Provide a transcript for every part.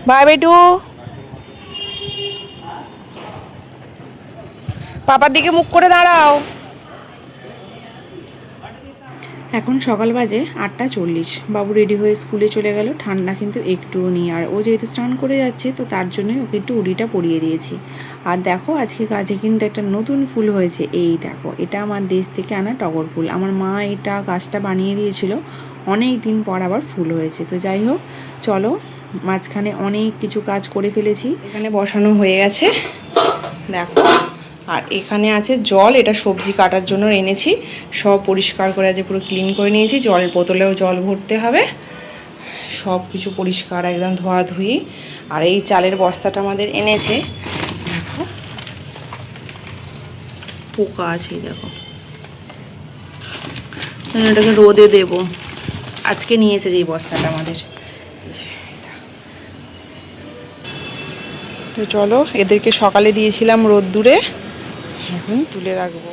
By বেটু, পাপার দিকে মুখ করে দাঁড়াও। এখন সকাল বাজে 8:40। বাবু রেডি হয়ে স্কুলে চলে গেল। ঠান্ডা কিন্তু একটুও নেই, আর ও যেহেতু স্নান করে যাচ্ছে তো তার জন্যই ওকে একটু উড়িটা পরিয়ে দিয়েছি। আর দেখো আজকে গাছে কিন্তু একটা নতুন ফুল হয়েছে। এই দেখো, এটা আমার দেশ থেকে আনা টগর ফুল। আমার মা এটা গাছটা বানিয়ে দিয়েছিল, অনেক দিন পর আবার ফুল হয়েছে। তো যাই হোক, চলো, মাঝখানে অনেক কিছু কাজ করে ফেলেছি। এখানে বসানো হয়ে গেছে দেখো, আর এখানে আছে জল। এটা সবজি কাটার জন্য এনেছি, সব পরিষ্কার করে আছে, পুরো ক্লিন করে নিয়েছি। জলের বোতলেও জল ভরতে হবে, সব কিছু পরিষ্কার একদম ধোয়াধুয়ি। আর এই চালের বস্তাটা আমাদের এনেছে, দেখো পোকা আছে, দেখো এটাকে রোদে দেব। আজকে নিয়ে এসেছে এই বস্তাটা আমাদের। তো চলো, এদেরকে সকালে দিয়েছিলাম রোদ্দুরে, এখন তুলে রাখবো।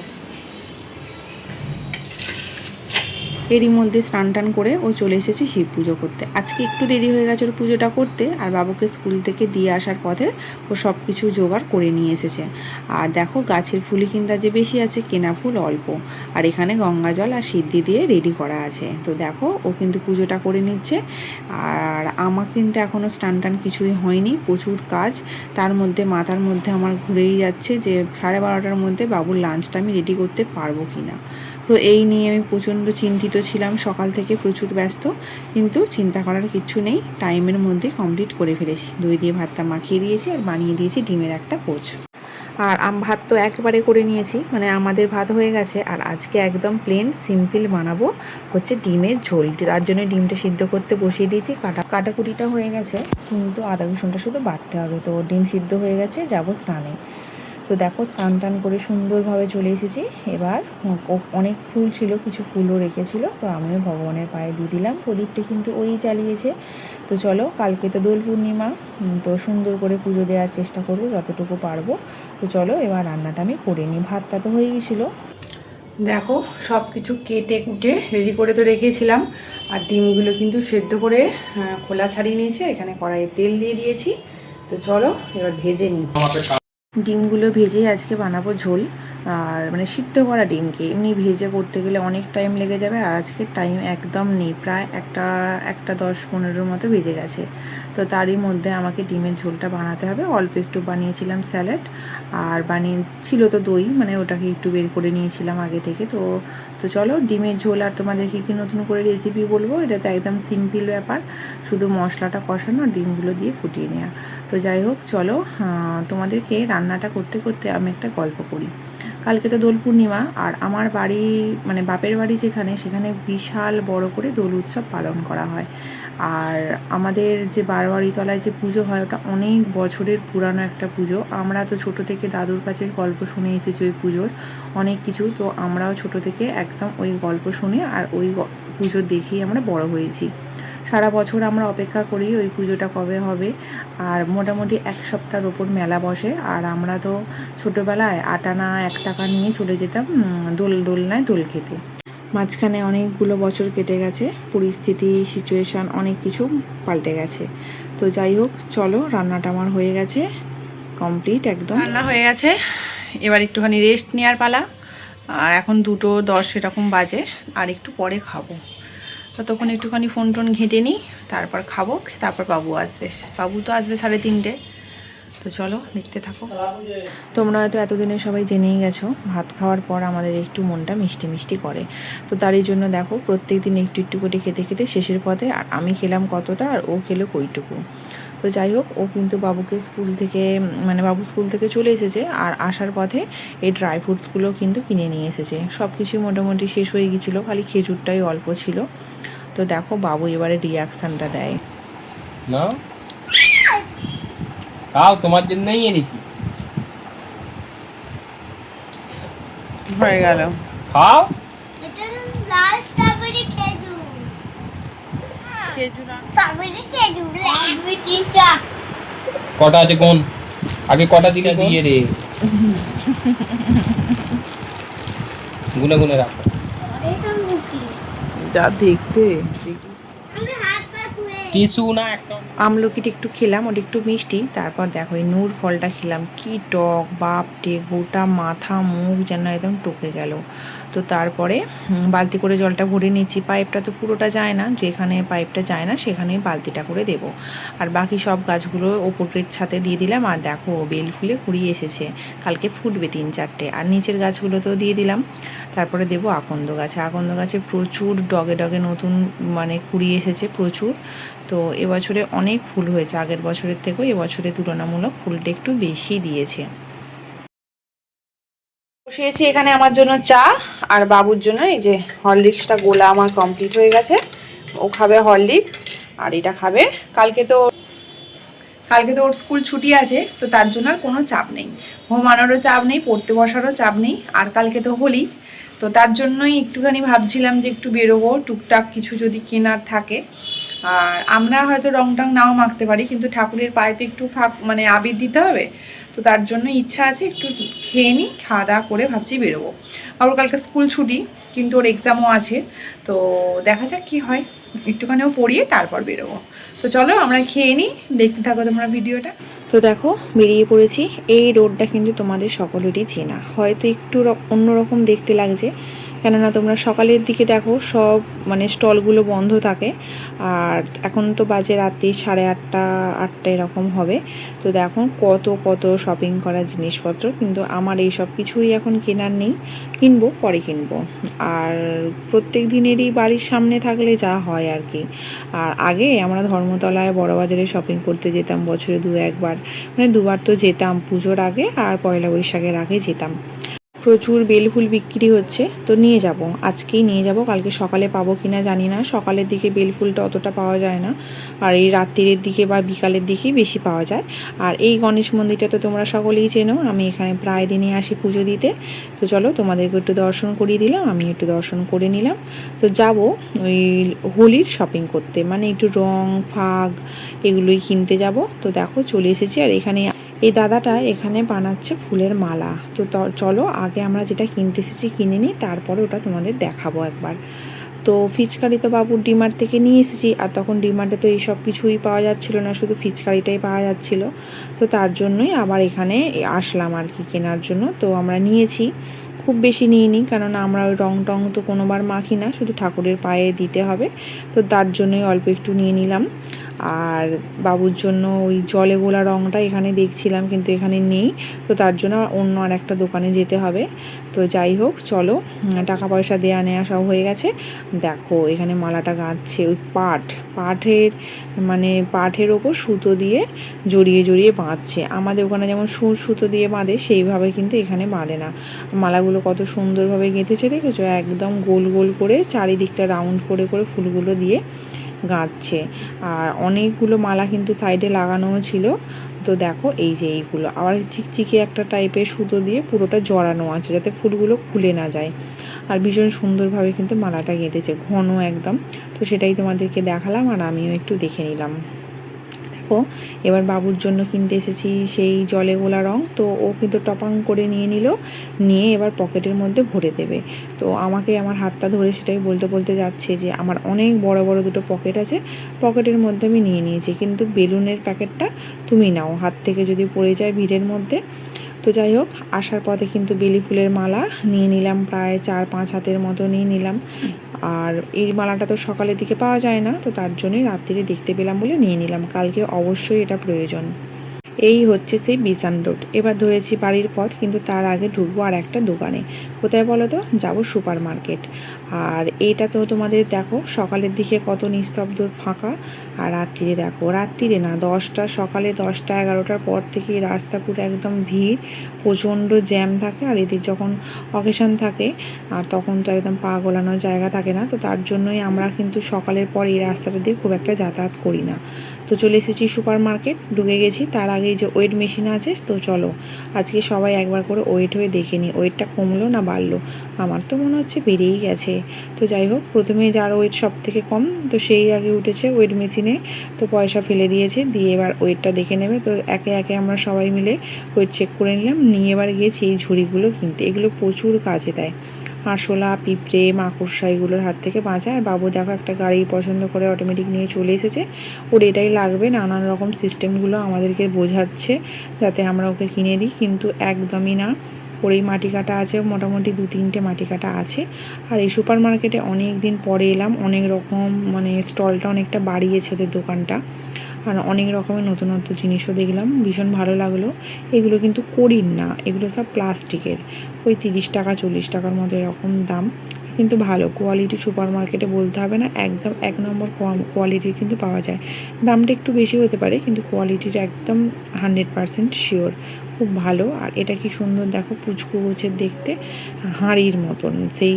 এরই মধ্যে স্নান টান করে ও চলে এসেছে শিব পুজো করতে। আজকে একটু দেরি হয়ে গেছে ওর পুজোটা করতে, আর বাবুকে স্কুল থেকে দিয়ে আসার পথে ও সব কিছু জোগাড় করে নিয়ে এসেছে। আর দেখো, গাছের ফুলই কিন্তু আজ বেশি আছে, কেনা ফুল অল্প। আর এখানে গঙ্গা জল আর সিদ্ধি দিয়ে রেডি করা আছে। তো দেখো, ও কিন্তু পুজোটা করে নিচ্ছে। আর আমার কিন্তু এখনও স্নান টান কিছুই হয়নি, প্রচুর কাজ। তার মধ্যে মাথার মধ্যে আমার ঘুরেই যাচ্ছে যে 12:30টার মধ্যে বাবুর লাঞ্চটা আমি রেডি করতে পারবো কি না। তো এই নিয়ে আমি প্রচণ্ড চিন্তিত ছিলাম, সকাল থেকে প্রচুর ব্যস্ত। কিন্তু চিন্তা করার কিছু নেই, টাইমের মধ্যে কমপ্লিট করে ফেলেছি। দই দিয়ে ভাতটা মাখিয়ে দিয়েছি আর বানিয়ে দিয়েছি ডিমের একটা পোচ। আর ভাত তো একবারে করে নিয়েছি, মানে আমাদের ভাত হয়ে গেছে। আর আজকে একদম প্লেন সিম্পল বানাবো হচ্ছে ডিমের ঝোল। তার জন্য ডিমটা সিদ্ধ করতে বসিয়ে দিয়েছি, কাটাকুটিটা হয়ে গেছে, কিন্তু আদা রসুনটা শুধু বাটতে হবে। তো ডিম সিদ্ধ হয়ে গেছে, যাবো স্নানে। তো দেখো, স্নান টান করে সুন্দরভাবে চলে এসেছি। এবার অনেক ফুল ছিল, কিছু ফুলও রেখেছিল, তো আমিও ভগবানের পায়ে দিয়ে দিলাম। প্রদীপটা কিন্তু ওই জ্বালিয়েছে। তো চলো, কালকে তো দোল পূর্ণিমা, তো সুন্দর করে পুজো দেওয়ার চেষ্টা করবো যতটুকু পারবো। তো চলো, এবার রান্নাটা আমি করে নিই। ভাতটা তো হয়ে গেছিলো, দেখো সব কিছু কেটে কুটে রেডি করে তো রেখেছিলাম। আর ডিমগুলো কিন্তু সেদ্ধ করে খোলা ছাড়িয়ে নিয়েছি। এখানে কড়াইয়ে তেল দিয়ে দিয়েছি। তো চলো এবার ভেজে নিই। ডিমগুলো ভেজে আজকে বানাবো ঝোল। আর মানে সিদ্ধ করা ডিমকে এমনি ভেজে করতে গেলে অনেক টাইম লেগে যাবে, আর আজকে টাইম একদম নেই। প্রায় একটা 10-15 মতো বেজে গেছে। তো তারই মধ্যে আমাকে ডিমের ঝোলটা বানাতে হবে। অল্প একটু বানিয়েছিলাম স্যালাড, আর বানিয়েছিল তো দই, মানে ওটাকে একটু বের করে নিয়েছিলাম আগে থেকে। তো তো চলো, ডিমের ঝোল আর তোমাদেরকে কি নতুন করে রেসিপি বলবো, এটা তো একদম সিম্পল ব্যাপার, শুধু মশলাটা কষানো, ডিমগুলো দিয়ে ফুটিয়ে নেওয়া। তো যাই হোক, চলো তোমাদেরকে রান্নাটা করতে করতে আমি একটা গল্প করি। কালকে তো দোল পূর্ণিমা, আর আমার বাড়ি মানে বাপের বাড়ি যেখানে, সেখানে বিশাল বড় করে দোল উৎসব পালন করা হয়। আর আমাদের যে বারোয়ারি তলায় যে পুজো হয়, ওটা অনেক বছরের পুরানো একটা পুজো। আমরা তো ছোট থেকে দাদুর কাছে গল্প শুনে এসেছি ওই পুজোর অনেক কিছু। তো আমরাও ছোট থেকে একদম ওই গল্প শুনে আর ওই পুজো দেখেই আমরা বড় হয়েছি। সারা বছর আমরা অপেক্ষা করি ওই পুজোটা কবে হবে। আর মোটামুটি 1 সপ্তাহের ওপর মেলা বসে। আর আমরা তো ছোটোবেলায় 8 আনা 1 টাকা নিয়ে চলে যেতাম দোলনায় দোল খেতে। মাঝখানে অনেকগুলো বছর কেটে গেছে, পরিস্থিতি সিচুয়েশান অনেক কিছু পাল্টে গেছে। তো যাই হোক, চলো, রান্নাটা আমার হয়ে গেছে, কমপ্লিট একদম। রান্না হয়ে গেছে, এবার একটুখানি রেস্ট নেওয়ার পালা। আর এখন 2:10 এরকম বাজে, আর একটু পরে খাবো। ততক্ষণ একটুখানি ফোন টোন ঘেঁটে নিই, তারপর খাবো। তারপর বাবু আসবে, বাবু তো আসবে 3:30। তো চলো, দেখতে থাকো। তোমরা হয়তো এতদিনে সবাই জেনেই গেছো, ভাত খাওয়ার পর আমাদের একটু মনটা মিষ্টি মিষ্টি করে। তো তারই জন্য দেখো, প্রত্যেক দিন একটু একটু করে খেতে খেতে শেষের পথে আর আমি খেলাম কতটা, আর ও খেলো কইটুকু। তো যাই হোক, ও কিন্তু বাবুকে স্কুল থেকে মানে বাবু স্কুল থেকে চলে এসেছে, আর আসার পথে এই ড্রাই ফ্রুটসগুলো কিন্তু কিনে নিয়ে এসেছে। সব কিছুই মোটামুটি শেষ হয়ে গিয়েছিলো, খালি খেজুরটাই অল্প ছিল। তো দেখো, বাবু এবারে রিয়াকশানটা দেয়। না খাও, তোমার জন্যই এনেছি। হয়ে গেল, খাও। কটা আছে কোন, আগে কটা দিকে দিয়ে রে, গুনে গুনে রাখো। যা দেখতে টিস্যু না একদম। আমলকিটা একটু খেলাম, ওটা একটু মিষ্টি। তারপর দেখো এই নূর ফলটা খেলাম, কি টক বাপটে, গোটা মাথা মুখ যেন একদম টকে গেল। তো তারপরে বালতি করে জলটা ভরে নিচ্ছি। পাইপটা তো পুরোটা যায় না, যেখানে পাইপটা যায় না সেখানেই বালতিটা করে দেব। আর বাকি সব গাছগুলো ওপরের ছাদে দিয়ে দিলাম। আর দেখো বেল ফুলে কুড়িয়ে এসেছে, কালকে ফুটবে 3-4টে। আর নিচের গাছগুলোতেও দিয়ে দিলাম। তারপরে দেবো আকন্দ গাছে। আকন্দ গাছে প্রচুর ডগে ডগে নতুন মানে কুড়িয়ে এসেছে প্রচুর। তো এবছরে অনেক ফুল হয়েছে, আগের বছরের থেকেও এবছরে তুলনামূলক ফুলটা একটু বেশি দিয়েছে। বসিয়েছি এখানে আমার জন্য চা, আর বাবুর জন্য এই যে হরলিক্সটা গোলা আমার কমপ্লিট হয়ে গেছে। ও খাবে হরলিক্স, আর এটা খাবে। কালকে তো ওর স্কুল ছুটি আছে, তো তার জন্য আর কোনো চাপ নেই, ঘুমানোরও চাপ নেই, পড়তে বসারও চাপ নেই। আর কালকে তো হোলি, তো তার জন্যই একটুখানি ভাবছিলাম যে একটু বেরোবো, টুকটাক কিছু যদি কেনার থাকে। আর আমরা হয়তো রং টং নাও মাখতে পারি, কিন্তু ঠাকুরের পায়ে তো একটু মানে আবির দিতে হবে। তো তার জন্য ইচ্ছা আছে একটু খেয়ে নিই, খাওয়া দাওয়া করে ভাবছি বেরোবো। আর ওর কালকে স্কুল ছুটি, কিন্তু ওর এক্সামও আছে। তো দেখা যাক কী হয়, একটুখানিও পড়িয়ে তারপর বেরোবো। তো চলো আমরা খেয়ে নিই, দেখতে থাকো তোমরা ভিডিওটা। তো দেখো বেরিয়ে পড়েছি। এই রোডটা কিন্তু তোমাদের সকলেরই চেনা, হয়তো একটু অন্যরকম দেখতে লাগছে, কেননা তোমরা সকালের দিকে দেখো সব মানে স্টলগুলো বন্ধ থাকে। আর এখন তো বাজে রাত্রি 8:30 8টা এরকম হবে। তো দেখো কত কত শপিং করার জিনিসপত্র, কিন্তু আমার এই সব কিছুই এখন কেনার নেই, কিনবো পরে কিনবো। আর প্রত্যেক দিনেরই বাড়ির সামনে থাকলে যা হয় আর কি। আর আগে আমরা ধর্মতলায় বড়বাজারে শপিং করতে যেতাম বছরে 2-1 বার, মানে 2 বার তো যেতাম, পুজোর আগে আর পয়লা বৈশাখের আগে যেতাম। প্রচুর বেলফুল বিক্রি হচ্ছে, তো নিয়ে যাব, আজকেই নিয়ে যাব। কালকে সকালে পাবো কিনা জানি না, সকালের দিকে বেলফুলটা অতটা পাওয়া যায় না, আর এই রাত্রির দিকে বা বিকালের দিকেই বেশি পাওয়া যায়। আর এই গণেশ মন্দিরটা তো তোমরা সকলেই চেনো, আমি এখানে প্রায় দিনই আসি পুজো দিতে। তো চলো তোমাদেরকে একটু দর্শন করিয়ে দিলাম, আমি একটু দর্শন করে নিলাম। তো যাব ওই হোলির শপিং করতে, মানে একটু রং ফাগ এগুলোই কিনতে যাব। তো দেখো চলে এসেছি, আর এখানে এই দাদাটা এখানে বানাচ্ছে ফুলের মালা। তো চলো আগে আমরা যেটা কিনতে এসেছি কিনে নিই, তারপরে ওটা তোমাদের দেখাবো একবার। তো ফিচকারি তো বাবুর ডিমার্ট থেকে নিয়ে এসেছি, আর তখন ডিমার্টে তো এইসব কিছুই পাওয়া যাচ্ছিলো না, শুধু ফিচকারিটাই পাওয়া যাচ্ছিল। তো তার জন্যই আবার এখানে আসলাম আর কি কেনার জন্য। তো আমরা নিয়েছি, খুব বেশি নিইনি, কেননা আমরা ওই রং টং তো কোনোবার মাখি না, শুধু ঠাকুরের পায়ে দিতে হবে। তো তার জন্যই অল্প একটু নিয়ে নিলাম। আর বাবুর জন্য ওই জলে গোলা রঙটা এখানে দেখছিলাম, কিন্তু এখানে নেই। তো তার জন্য অন্য আর একটা দোকানে যেতে হবে। তো যাই হোক চলো, টাকা পয়সা দেয়া নেওয়া সব হয়ে গেছে। দেখো এখানে মালাটা গাঁথছে ওই পাটের, মানে পাটের ওপর সুতো দিয়ে জড়িয়ে জড়িয়ে বাঁধছে। আমাদের ওখানে যেমন সুতো দিয়ে বাঁধে, সেইভাবে কিন্তু এখানে বাঁধে না। মালাগুলো কত সুন্দরভাবে গেঁথেছে দেখেছো, একদম গোল গোল করে চারিদিকটা রাউন্ড করে করে ফুলগুলো দিয়ে গাঁথছে। আর অনেকগুলো মালা কিন্তু সাইডে লাগানোও ছিল। তো দেখো এই যে এইগুলো আবার চিকচিকি একটা টাইপের সুতো দিয়ে পুরোটা জড়ানো আছে, যাতে ফুলগুলো খুলে না যায়। আর ভীষণ সুন্দরভাবে কিন্তু মালাটা গেঁথেছে, ঘন একদম। তো সেটাই তোমাদেরকে দেখালাম, আর আমিও একটু দেখে নিলাম। দেখো এবার বাবুর জন্য কিনতে এসেছি সেই জলে গোলা রং। তো ও কিন্তু টপাং করে নিয়ে নিল, নিয়ে এবার পকেটের মধ্যে ভরে দেবে। তো আমাকে আমার হাতটা ধরে সেটাই বলতে বলতে যাচ্ছে যে আমার অনেক বড় বড় দুটো পকেট আছে, পকেটের মধ্যে আমি নিয়ে নিয়েছি, কিন্তু বেলুনের প্যাকেটটা তুমি নাও, হাত থেকে যদি পড়ে যায় ভিড়ের মধ্যে। তো যাই হোক আসার পথে কিন্তু বেলি ফুলের মালা নিয়ে নিলাম, প্রায় 4-5 হাতের মতো নিয়ে নিলাম। আর এই মালাটা তো সকালের দিকে পাওয়া যায় না, তো তার জন্যই রাত্রিরে দেখতে পেলাম বলে নিয়ে নিলাম, কালকে অবশ্যই এটা প্রয়োজন। এই হচ্ছে সেই বিসান রোড। এবার ধরেছি বাড়ির পথ, কিন্তু তার আগে ঢুকবো আর একটা দোকানে। কোথায় বলো তো, যাবো সুপার মার্কেট। আর এইটা তো তোমাদের দেখো সকালের দিকে কত নিস্তব্ধ ফাঁকা, আর রাত্রিরে দেখো, রাত্রিরে না 10টা, সকালে 10টা 11টার পর থেকে রাস্তা পুরো একদম ভিড়, প্রচণ্ড জ্যাম থাকে। আর এদের যখন অকেশন থাকে আর তখন তো একদম পা গোলানোর জায়গা থাকে না। তো তার জন্যই আমরা কিন্তু সকালের পর এই রাস্তাটা দিয়ে খুব একটা যাতায়াত করি না। তো চলে এসেছি সুপার মার্কেট, ঢুকে গেছি। তার আগে যে ওয়েট মেশিন আছে, তো চলো আজকে সবাই একবার করে ওয়েট হয়ে দেখে নিই, ওয়েটটা কমলো না বাড়লো। আমার তো মনে হচ্ছে বেড়েই গেছে। তো যাই হোক প্রথমে যার ওয়েট সব থেকে কম, তো সেই আগে উঠেছে ওয়েট মেশিনে। তো পয়সা ফেলে দিয়েছে, দিয়ে এবার ওয়েটটা দেখে নেবে। তো একে একে আমরা সবাই মিলে ওয়েট চেক করে নিলাম, নিয়ে এবার গিয়েছি এই ঝুড়িগুলো কিনতে। এগুলো প্রচুর কাজে দেয়। আরশোলা, পিঁপড়ে, মাকড়সা এগুলোর হাত থেকে বাঁচায়। আর বাবু দেখো একটা গাড়ি পছন্দ করে অটোমেটিক নিয়ে চলে এসেছে, ওর এটাই লাগবে। নানান রকম সিস্টেমগুলো আমাদেরকে বোঝাচ্ছে যাতে আমরা ওকে কিনে দিই, কিন্তু একদমই না। ওর এই মাটি কাটা আছে, মোটামুটি 2-3টে মাটি কাটা আছে। আর এই সুপার মার্কেটে অনেক দিন পরে এলাম, অনেক রকম মানে স্টলটা অনেকটা বাড়িয়েছে ওদের দোকানটা, আর অনেক রকমের নতুন নতুন জিনিসও দেখলাম, ভীষণ ভালো লাগলো। এগুলো কিন্তু করির না, এগুলো সব প্লাস্টিকের, ওই 30 টাকা 40 টাকার মতো এরকম দাম, কিন্তু ভালো কোয়ালিটি। সুপার মার্কেটে বলতে হবে না, একদম 1 নম্বর কোয়ালিটির কিন্তু পাওয়া যায়। দামটা একটু বেশি হতে পারে, কিন্তু কোয়ালিটিটা একদম 100% শিওর, খুব ভালো। আর এটা কি সুন্দর দেখো, পুচকু গোছের দেখতে, হাঁড়ির মতন, সেই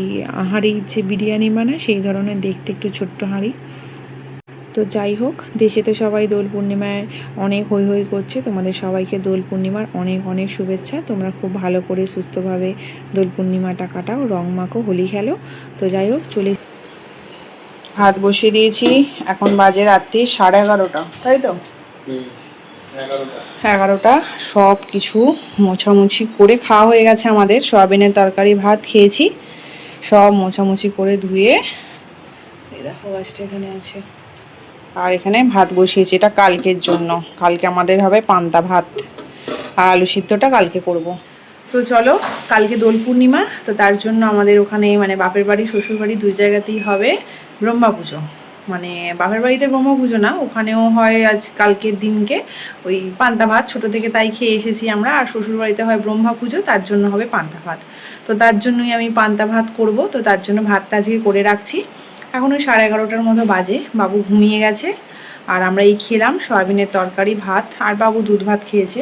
হাঁড়ির যে বিরিয়ানি বানায় সেই ধরনের দেখতে, একটু ছোট্ট হাঁড়ি। তো যাই হোক, দেশে তো সবাই দোল পূর্ণিমায় অনেক হৈ হৈ করছে। তোমাদের সবাইকে দোল পূর্ণিমার অনেক অনেক শুভেচ্ছা। তোমরা খুব ভালো করে সুস্থভাবে দোল পূর্ণিমাটা কাটাও, রং মাখো, হোলি খেলো। তো যাই হোক, চলে ভাত বসিয়ে দিয়েছি, এখন বাজে রাত্রি 11:30, তাই তো 11টা। সব কিছু মোছামুছি করে খাওয়া হয়ে গেছে আমাদের, সয়াবিনের তরকারি ভাত খেয়েছি, সব মোছামুছি করে ধুয়ে এই দেখো গাছটা এখানে আছে। আর এখানে ভাত বসিয়েছি, এটা কালকের জন্য, কালকে আমাদের হবে পান্তা ভাত, আর আলু সিদ্ধটা কালকে করব। তো চলো, কালকে দোল পূর্ণিমা, তো তার জন্য আমাদের ওখানে মানে বাপের বাড়ি শ্বশুর বাড়ি দুই জায়গাতেই হবে ব্রহ্মা পুজো। মানে বাপের বাড়িতে ব্রহ্মা পুজো না, ওখানেও হয় আজ কালকের দিনকে ওই পান্তা ভাত, ছোটো থেকে তাই খেয়ে এসেছি আমরা। আর শ্বশুর বাড়িতে হয় ব্রহ্মা পুজো, তার জন্য হবে পান্তা ভাত। তো তার জন্যই আমি পান্তা ভাত করব, তো তার জন্য ভাতটা আজকে করে রাখছি। এখন ওই 11:30টার মতো বাজে, বাবু ঘুমিয়ে গেছে, আর আমরা এই খেলাম সয়াবিনের তরকারি ভাত, আর বাবু দুধ ভাত খেয়েছে।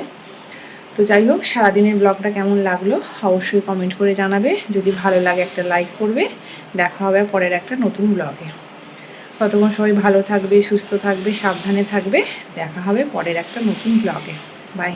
তো যাই হোক, সারাদিনের ব্লগটা কেমন লাগলো অবশ্যই কমেন্ট করে জানাবে, যদি ভালো লাগে একটা লাইক করবে। দেখা হবে পরের একটা নতুন ব্লগে। ততক্ষণ সবাই ভালো থাকবে, সুস্থ থাকবে, সাবধানে থাকবে। দেখা হবে পরের একটা নতুন ব্লগে। বাই।